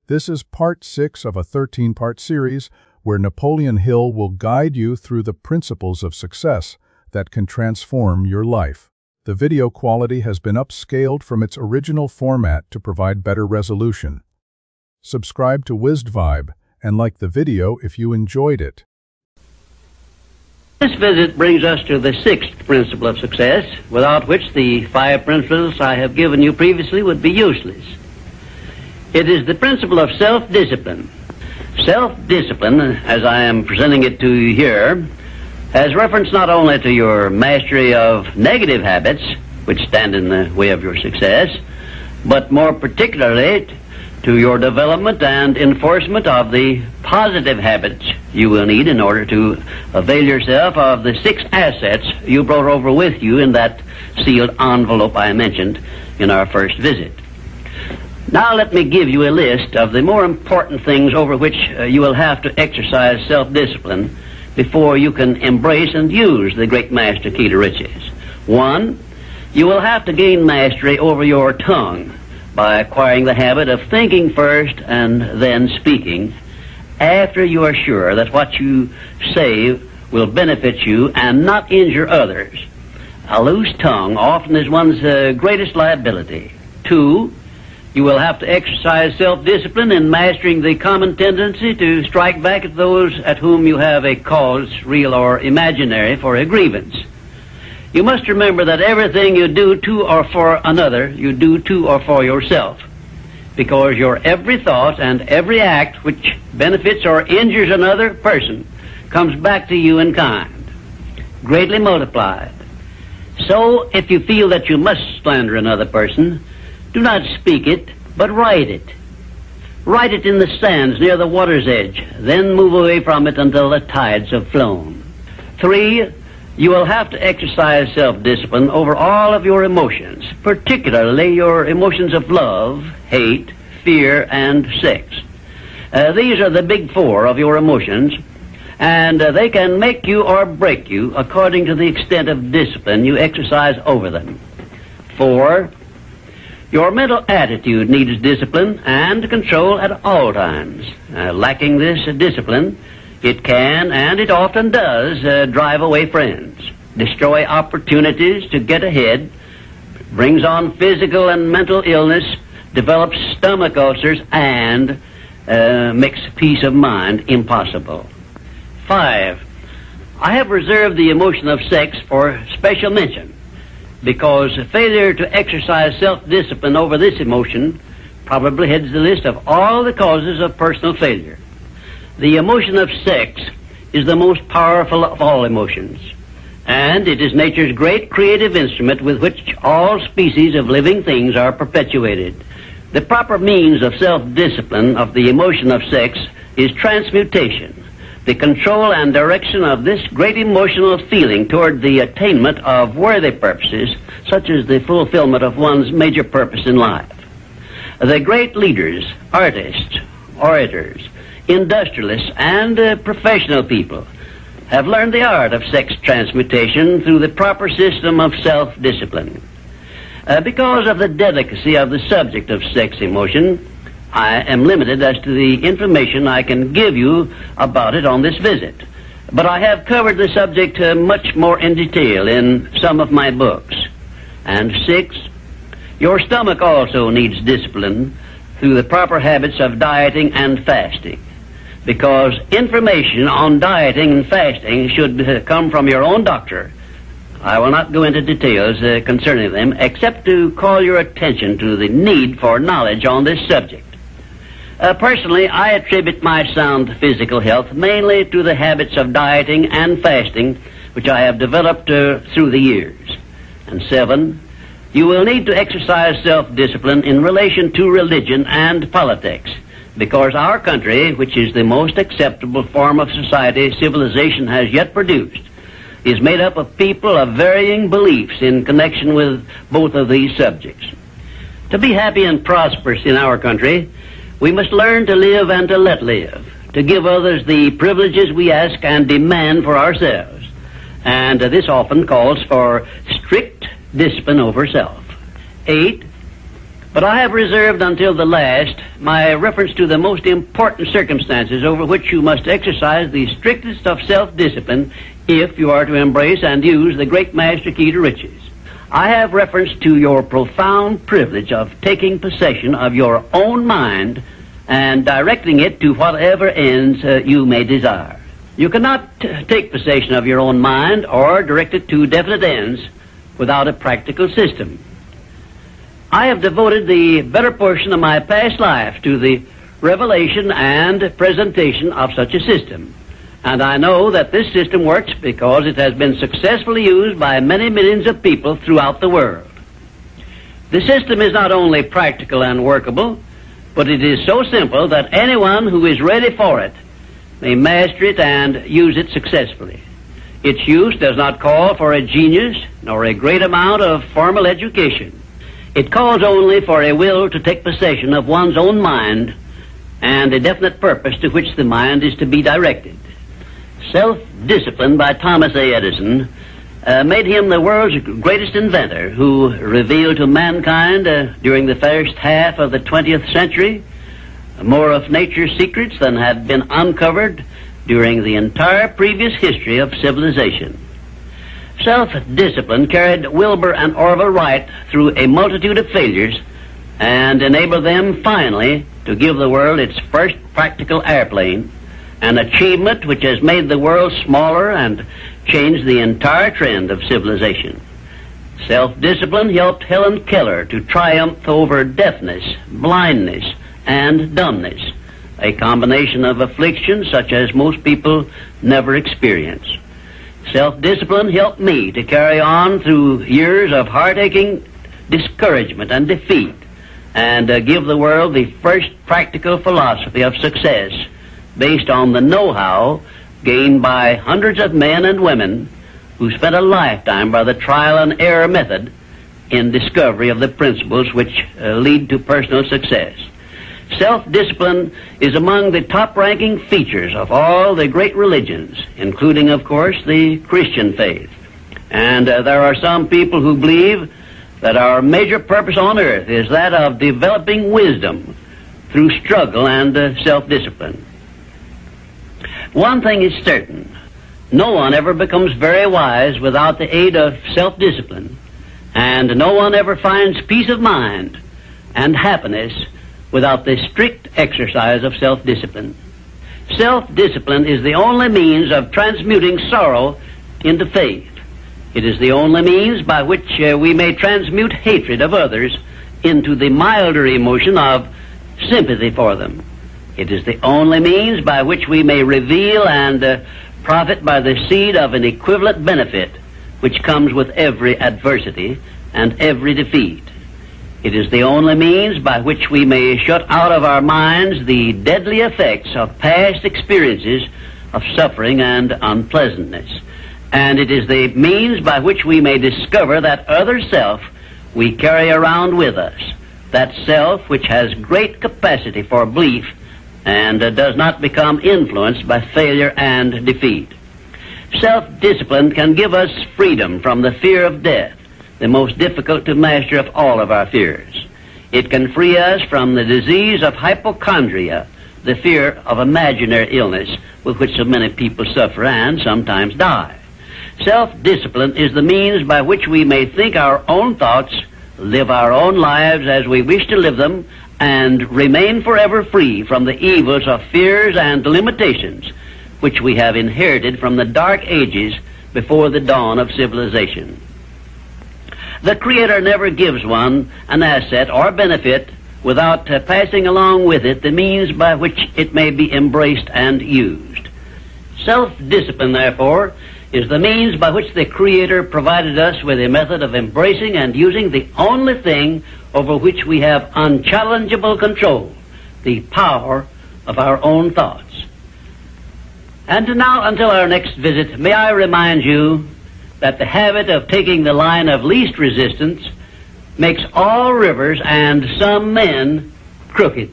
This is part 6 of a 13-part series where Napoleon Hill will guide you through the principles of success that can transform your life. The video quality has been upscaled from its original format to provide better resolution. Subscribe to WizardVibe and like the video if you enjoyed it. This visit brings us to the 6th principle of success, without which the 5 principles I have given you previously would be useless. It is the principle of self-discipline. Self-discipline, as I am presenting it to you here, has reference not only to your mastery of negative habits, which stand in the way of your success, but more particularly to your development and enforcement of the positive habits you will need in order to avail yourself of the 6 assets you brought over with you in that sealed envelope I mentioned in our first visit. Now let me give you a list of the more important things over which you will have to exercise self-discipline before you can embrace and use the great master key to riches. 1, you will have to gain mastery over your tongue by acquiring the habit of thinking first and then speaking after you are sure that what you say will benefit you and not injure others. A loose tongue often is one's greatest liability. 2, you will have to exercise self-discipline in mastering the common tendency to strike back at those at whom you have a cause, real or imaginary, for a grievance. You must remember that everything you do to or for another, you do to or for yourself, because your every thought and every act which benefits or injures another person comes back to you in kind, greatly multiplied. So, if you feel that you must slander another person, do not speak it, but write it. Write it in the sands near the water's edge, then move away from it until the tides have flown. 3, you will have to exercise self-discipline over all of your emotions, particularly your emotions of love, hate, fear, and sex. These are the big 4 of your emotions, and they can make you or break you according to the extent of discipline you exercise over them. 4, your mental attitude needs discipline and control at all times. Lacking this discipline, it can, and it often does, drive away friends, destroy opportunities to get ahead, brings on physical and mental illness, develops stomach ulcers, and makes peace of mind impossible. 5, I have reserved the emotion of sex for special mention, because failure to exercise self-discipline over this emotion probably heads the list of all the causes of personal failure. The emotion of sex is the most powerful of all emotions, and it is nature's great creative instrument with which all species of living things are perpetuated. The proper means of self-discipline of the emotion of sex is transmutation, the control and direction of this great emotional feeling toward the attainment of worthy purposes, such as the fulfillment of one's major purpose in life. The great leaders, artists, orators, industrialists, and professional people have learned the art of sex transmutation through the proper system of self-discipline. Because of the delicacy of the subject of sex emotion, I am limited as to the information I can give you about it on this visit, but I have covered the subject much more in detail in some of my books. And 6, your stomach also needs discipline through the proper habits of dieting and fasting, because information on dieting and fasting should come from your own doctor. I will not go into details concerning them, except to call your attention to the need for knowledge on this subject. Personally, I attribute my sound physical health mainly to the habits of dieting and fasting which I have developed through the years. And 7, you will need to exercise self-discipline in relation to religion and politics, because our country, which is the most acceptable form of society civilization has yet produced, is made up of people of varying beliefs in connection with both of these subjects. To be happy and prosperous in our country, we must learn to live and to let live, to give others the privileges we ask and demand for ourselves. And this often calls for strict discipline over self. 8, But I have reserved until the last my reference to the most important circumstances over which you must exercise the strictest of self-discipline if you are to embrace and use the great master key to riches. I have reference to your profound privilege of taking possession of your own mind and directing it to whatever ends you may desire. You cannot take possession of your own mind or direct it to definite ends without a practical system. I have devoted the better portion of my past life to the revelation and presentation of such a system. And I know that this system works because it has been successfully used by many millions of people throughout the world. The system is not only practical and workable, but it is so simple that anyone who is ready for it may master it and use it successfully. Its use does not call for a genius nor a great amount of formal education. It calls only for a will to take possession of one's own mind and a definite purpose to which the mind is to be directed. Self-discipline by Thomas A. Edison made him the world's greatest inventor, who revealed to mankind during the first half of the 20th century more of nature's secrets than had been uncovered during the entire previous history of civilization. Self-discipline carried Wilbur and Orville Wright through a multitude of failures and enabled them finally to give the world its first practical airplane, an achievement which has made the world smaller and changed the entire trend of civilization. Self-discipline helped Helen Keller to triumph over deafness, blindness, and dumbness, a combination of afflictions such as most people never experience. Self-discipline helped me to carry on through years of heart-aching discouragement and defeat and give the world the first practical philosophy of success based on the know-how gained by hundreds of men and women who spent a lifetime by the trial and error method in discovery of the principles which lead to personal success. Self-discipline is among the top-ranking features of all the great religions, including, of course, the Christian faith. And there are some people who believe that our major purpose on earth is that of developing wisdom through struggle and self-discipline. One thing is certain: no one ever becomes very wise without the aid of self-discipline, and no one ever finds peace of mind and happiness without the strict exercise of self-discipline. Self-discipline is the only means of transmuting sorrow into faith. It is the only means by which we may transmute hatred of others into the milder emotion of sympathy for them. It is the only means by which we may reveal and profit by the seed of an equivalent benefit which comes with every adversity and every defeat. It is the only means by which we may shut out of our minds the deadly effects of past experiences of suffering and unpleasantness. And it is the means by which we may discover that other self we carry around with us, that self which has great capacity for belief and does not become influenced by failure and defeat. Self-discipline can give us freedom from the fear of death, the most difficult to master of all of our fears. It can free us from the disease of hypochondria, the fear of imaginary illness with which so many people suffer and sometimes die. Self-discipline is the means by which we may think our own thoughts, live our own lives as we wish to live them, and remain forever free from the evils of fears and limitations which we have inherited from the dark ages before the dawn of civilization. The Creator never gives one an asset or benefit without passing along with it the means by which it may be embraced and used. Self-discipline, therefore, is the means by which the Creator provided us with a method of embracing and using the only thing over which we have unchallengeable control, the power of our own thoughts. And now, until our next visit, may I remind you that the habit of taking the line of least resistance makes all rivers and some men crooked.